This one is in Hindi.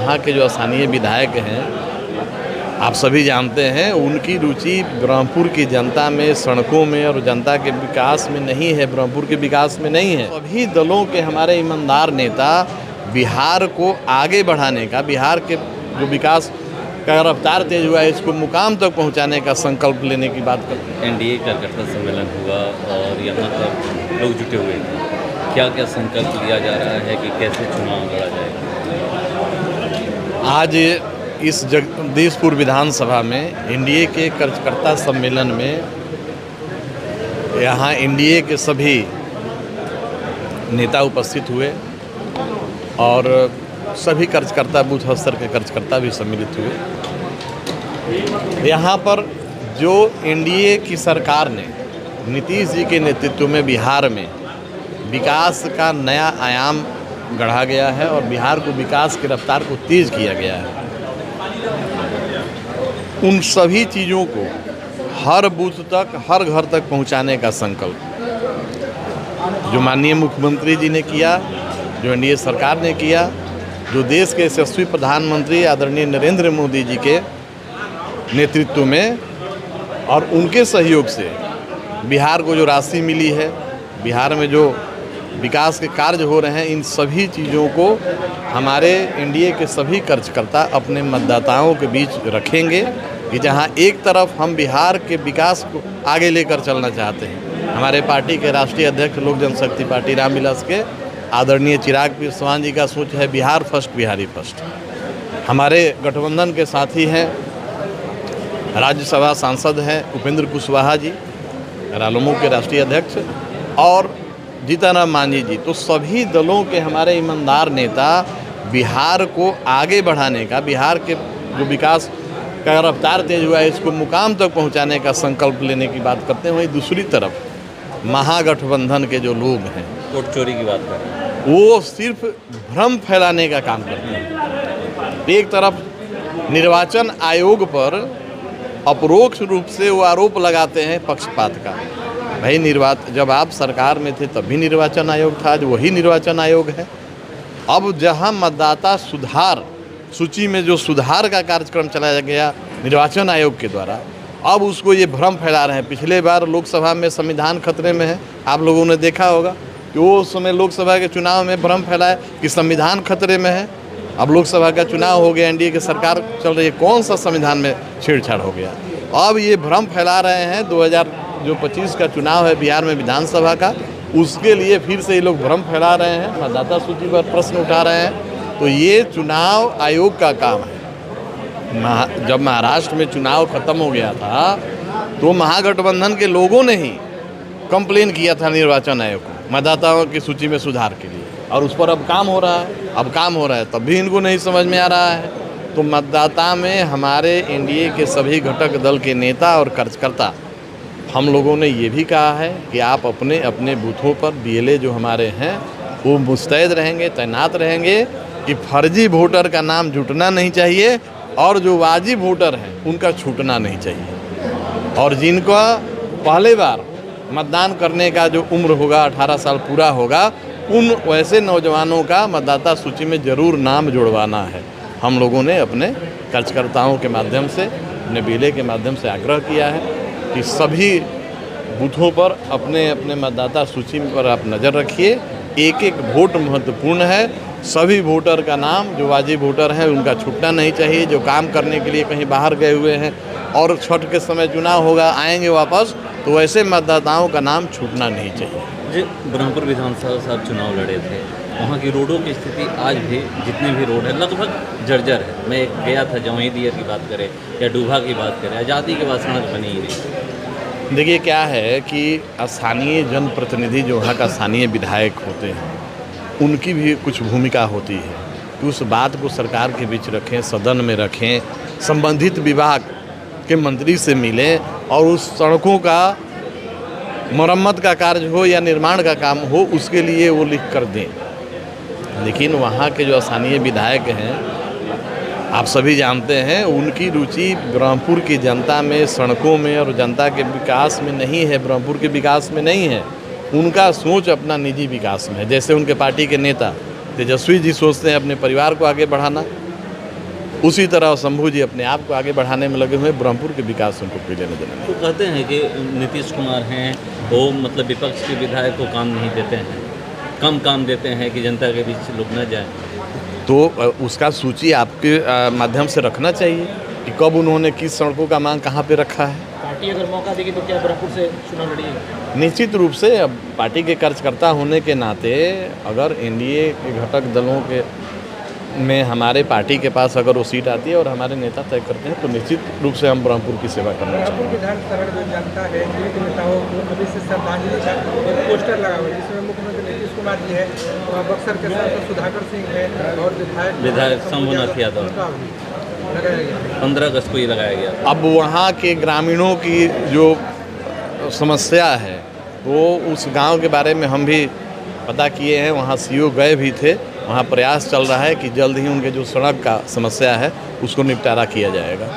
यहाँ के जो स्थानीय विधायक हैं, आप सभी जानते हैं, उनकी रुचि ब्रह्मपुर की जनता में, सड़कों में और जनता के विकास में नहीं है, ब्रह्मपुर के विकास में नहीं है। सभी दलों के हमारे ईमानदार नेता बिहार को आगे बढ़ाने का, बिहार के जो विकास का रफ्तार तेज हुआ है, इसको मुकाम तक पहुंचाने का संकल्प लेने की बात करते हैं। एनडीए कार्यकर्ता सम्मेलन हुआ और यहाँ पर लोग जुटे हुए थे। क्या क्या संकल्प लिया जा रहा है कि कैसे चुनाव लड़ा जाएगा? आज इस जगदीशपुर विधानसभा में एनडीए के कार्यकर्ता सम्मेलन में यहाँ एनडीए के सभी नेता उपस्थित हुए और सभी कार्यकर्ता, बूथ स्तर के कार्यकर्ता भी सम्मिलित हुए। यहाँ पर जो एनडीए की सरकार ने नीतीश जी के नेतृत्व में बिहार में विकास का नया आयाम गढ़ा गया है और बिहार को विकास की रफ्तार को तेज किया गया है, उन सभी चीज़ों को हर बूथ तक, हर घर तक पहुंचाने का संकल्प जो माननीय मुख्यमंत्री जी ने किया, जो एनडीए सरकार ने किया, जो देश के यशस्वी प्रधानमंत्री आदरणीय नरेंद्र मोदी जी के नेतृत्व में और उनके सहयोग से बिहार को जो राशि मिली है, बिहार में जो विकास के कार्य हो रहे हैं, इन सभी चीज़ों को हमारे एनडीए के सभी कार्यकर्ता अपने मतदाताओं के बीच रखेंगे कि जहां एक तरफ हम बिहार के विकास को आगे लेकर चलना चाहते हैं, हमारे पार्टी के राष्ट्रीय अध्यक्ष लोक जनशक्ति पार्टी रामविलास के आदरणीय चिराग पासवान जी का सोच है बिहार फर्स्ट, बिहारी फर्स्ट। हमारे गठबंधन के साथी हैं, राज्यसभा सांसद हैं उपेंद्र कुशवाहा जी, रालोमो के राष्ट्रीय अध्यक्ष, और जीतनराम मांझी जी। तो सभी दलों के हमारे ईमानदार नेता बिहार को आगे बढ़ाने का, बिहार के जो विकास का रफ्तार तेज हुआ है, इसको मुकाम तक पहुंचाने का संकल्प लेने की बात करते हैं। वहीं दूसरी तरफ महागठबंधन के जो लोग हैं, वोट चोरी की बात कर रहे हैं, वो सिर्फ भ्रम फैलाने का काम करते हैं। एक तरफ निर्वाचन आयोग पर अपरोक्ष रूप से वो आरोप लगाते हैं पक्षपात का। भाई, जब आप सरकार में थे तब भी निर्वाचन आयोग था, आज वही निर्वाचन आयोग है। अब जहां मतदाता सुधार सूची में जो सुधार का कार्यक्रम चलाया गया निर्वाचन आयोग के द्वारा, अब उसको ये भ्रम फैला रहे हैं। पिछले बार लोकसभा में संविधान खतरे में है, आप लोगों ने देखा होगा कि वो समय लोकसभा के चुनाव में भ्रम फैलाया कि संविधान खतरे में है। अब लोकसभा का चुनाव हो गया, एनडीए की सरकार चल रही है, कौन सा संविधान में छेड़छाड़ हो गया? अब ये भ्रम फैला रहे हैं। 2025 का चुनाव है बिहार में विधानसभा का, उसके लिए फिर से ये लोग भ्रम फैला रहे हैं, मतदाता सूची पर प्रश्न उठा रहे हैं। तो ये चुनाव आयोग का काम है। जब महाराष्ट्र में चुनाव खत्म हो गया था तो महागठबंधन के लोगों ने ही कंप्लेन किया था निर्वाचन आयोग को मतदाताओं की सूची में सुधार के लिए, और उस पर अब काम हो रहा है, तब भी इनको नहीं समझ में आ रहा है। तो मतदाता में हमारे एनडीए के सभी घटक दल के नेता और कार्यकर्ता, हम लोगों ने ये भी कहा है कि आप अपने अपने बूथों पर बीएलए जो हमारे हैं वो मुस्तैद रहेंगे, तैनात रहेंगे कि फर्जी वोटर का नाम जुटना नहीं चाहिए और जो वाजिब वोटर हैं उनका छूटना नहीं चाहिए। और जिनका पहले बार मतदान करने का जो उम्र होगा, 18 साल पूरा होगा, उन वैसे नौजवानों का मतदाता सूची में ज़रूर नाम जुड़वाना है। हम लोगों ने अपने कार्यकर्ताओं के माध्यम से, अपने बीएलए के माध्यम से आग्रह किया है कि सभी बूथों पर अपने अपने मतदाता सूची पर आप नज़र रखिए। एक एक वोट महत्वपूर्ण है। सभी वोटर का नाम, जो वाजिब वोटर हैं उनका छूटना नहीं चाहिए। जो काम करने के लिए कहीं बाहर गए हुए हैं और छठ के समय चुनाव होगा, आएंगे वापस, तो ऐसे मतदाताओं का नाम छूटना नहीं चाहिए। जी, ब्रह्मपुर विधानसभा साहब चुनाव लड़े थे, वहाँ की रोडों की स्थिति आज भी, जितने भी रोड है, लगभग जर्जर है। मैं गया था, जवाई दियर की बात करें या डूबा की बात करें, आज़ादी के बाद सड़क बनी ही नहीं। देखिए, क्या है कि स्थानीय जनप्रतिनिधि जो वहाँ का स्थानीय विधायक होते हैं, उनकी भी कुछ भूमिका होती है कि उस बात को सरकार के बीच रखें, सदन में रखें, संबंधित विभाग के मंत्री से मिलें और उस सड़कों का मरम्मत का कार्य हो या निर्माण का काम हो, उसके लिए वो लिख कर दें। लेकिन वहाँ के जो स्थानीय विधायक हैं, आप सभी जानते हैं, उनकी रुचि ब्रह्मपुर की जनता में, सड़कों में और जनता के विकास में नहीं है, ब्रह्मपुर के विकास में नहीं है। उनका सोच अपना निजी विकास में है। जैसे उनके पार्टी के नेता तेजस्वी जी सोचते हैं अपने परिवार को आगे बढ़ाना, उसी तरह शंभू जी अपने आप को आगे बढ़ाने में लगे हुए, ब्रह्मपुर के विकास से उनको कोई लेने देना नहीं। तो कहते हैं कि नीतीश कुमार हैं वो मतलब विपक्ष के विधायक को काम नहीं देते हैं, कम काम देते हैं कि जनता के बीच लोग न जाए। तो उसका सूची आपके माध्यम से रखना चाहिए कि कब उन्होंने किस सड़कों का मांग कहाँ पे रखा है। पार्टी अगर मौका देगी तो क्या ब्रह्मपुर से चुनाव लड़िएगा? निश्चित रूप से अब पार्टी के कार्यकर्ता होने के नाते अगर एनडीए के घटक दलों के में हमारे पार्टी के पास अगर वो सीट आती है और हमारे नेता तय करते हैं तो निश्चित रूप से हम ब्रह्मपुर की सेवा करना चाहेंगे। ब्रह्मपुर विधान शरण जो जनता है जीवित नेताओं को अभी से श्रद्धांजलि का एक पोस्टर लगा हुआ है जिसमें मुख्यमंत्री नीतीश कुमार जी है, बक्सर के सांसद सुधाकर सिंह है और विधायक शंभुनाथ यादव उनका भी लगाया गया 15 अगस्त को ही लगाया गया। अब वहाँ के ग्रामीणों की जो समस्या है वो उस गांव के बारे में हम भी पता किए हैं, वहाँ सीओ गए भी थे, वहाँ प्रयास चल रहा है कि जल्द ही उनके जो सड़क का समस्या है उसको निपटारा किया जाएगा।